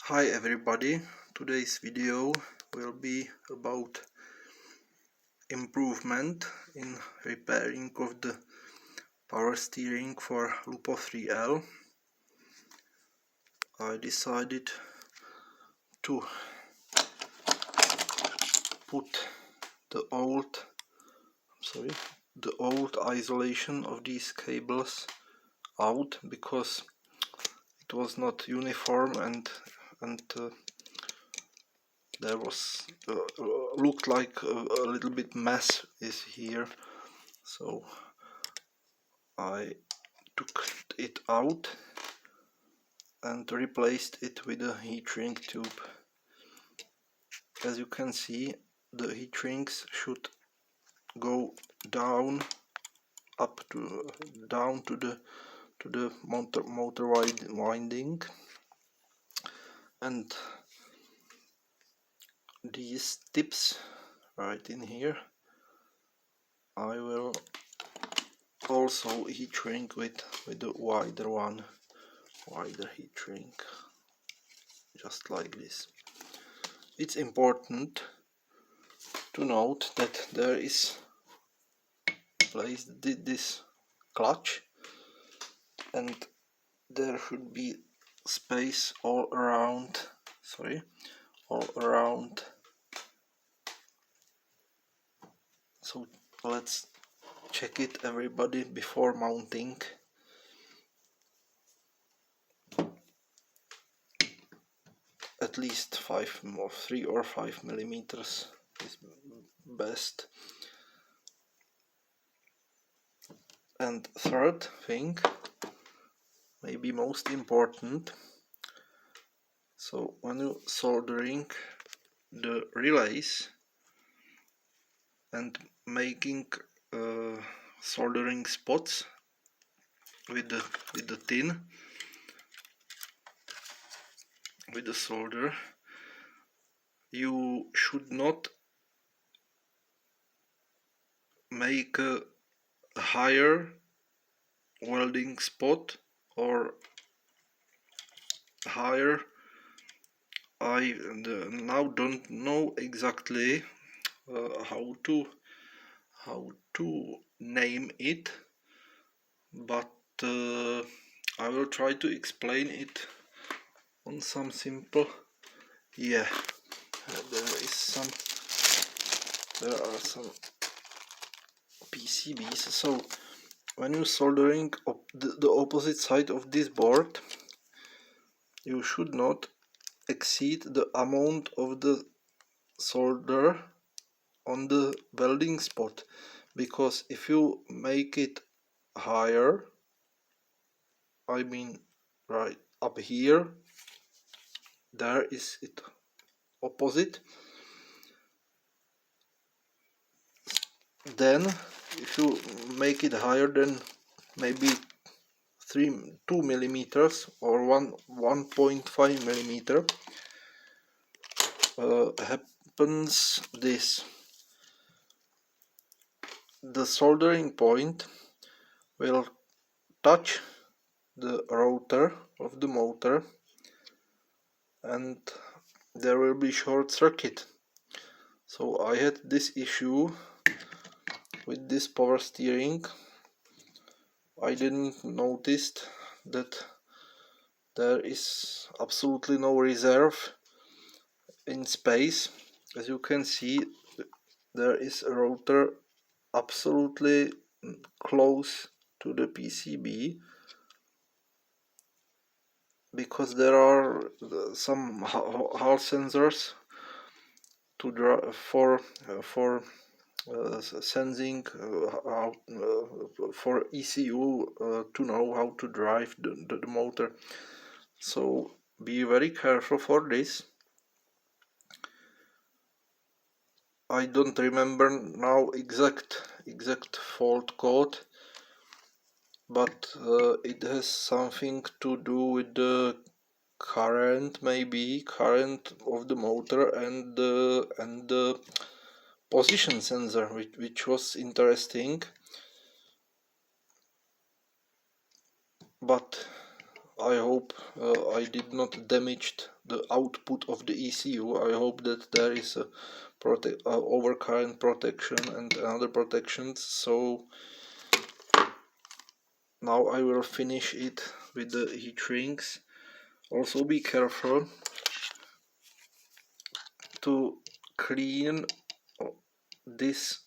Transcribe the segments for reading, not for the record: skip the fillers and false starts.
Hi everybody, today's video will be about improvement in repairing of the power steering for Lupo 3L. I decided to put the old isolation of these cables out because it was not uniform and there was looked like a little bit mess is here, so I took it out and replaced it with a heat shrink tube. As you can see, the heat shrinks should go down to the motor winding, and these tips right in here I will also heat shrink with a wider heat shrink, just like this. It's important to note that there is placed this clutch and there should be space all around, so let's check it everybody before mounting. At least 3 or 5 millimeters is best. And third thing, maybe most important, so when you soldering the relays and making soldering spots with the tin, with the solder, you should not make a higher welding spot or higher. I now don't know exactly how to name it, but I will try to explain it on some simple. There are some PCBs. So when you're soldering the opposite side of this board, you should not exceed the amount of the solder on the welding spot, because if you make it higher, I mean right up here, there is it opposite, then if you make it higher than maybe 2 millimeters or 1.5 millimeter, happens this: the soldering point will touch the rotor of the motor and there will be short circuit. So I had this issue with this power steering. I didn't notice that there is absolutely no reserve in space. As you can see, there is a rotor absolutely close to the PCB, because there are some Hall sensors for sensing for ECU to know how to drive the motor. So be very careful for this. I don't remember now exact fault code, but it has something to do with the current of the motor and the position sensor, which was interesting. But I hope I did not damage the output of the ECU. I hope that there is a overcurrent protection and other protections. So now I will finish it with the heat rings. Also be careful to clean these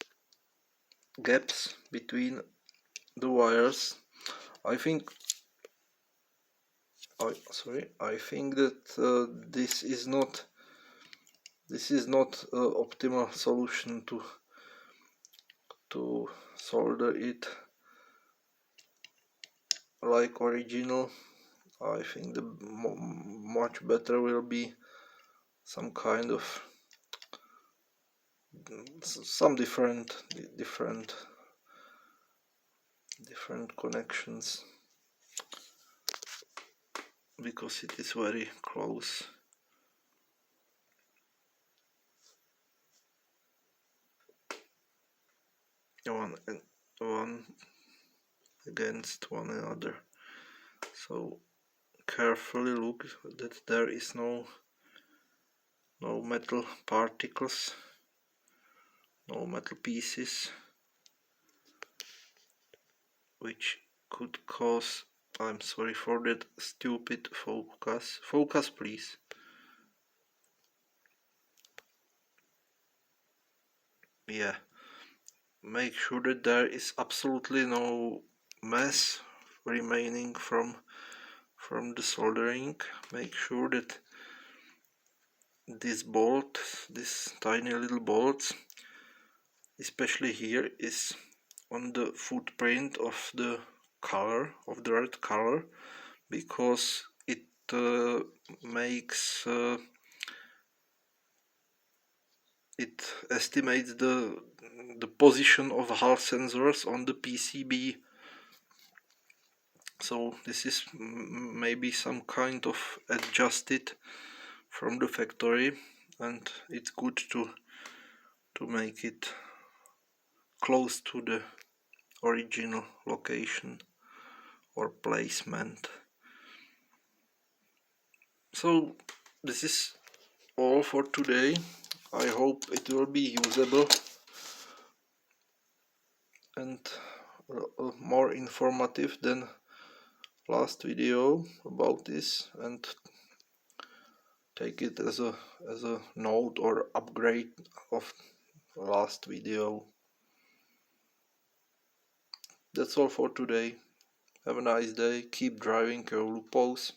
gaps between the wires. I think I think that this is not optimal solution to solder it like original. I think the much better will be some kind of some different connections, because it is very close. One against one another. So carefully look that there is no metal particles, no metal pieces which could cause, I'm sorry for that stupid focus. Focus please. Yeah, make sure that there is absolutely no mess remaining from the soldering. Make sure that this bolt, this tiny little bolts, especially here, is on the footprint of the color, of the red color, because it makes it estimates the position of Hall sensors on the PCB. So this is maybe some kind of adjusted from the factory, and it's good to make it close to the original location or placement. So this is all for today. I hope it will be usable and more informative than last video about this, and take it as a note or upgrade of last video. That's all for today. Have a nice day. Keep driving your Lupos.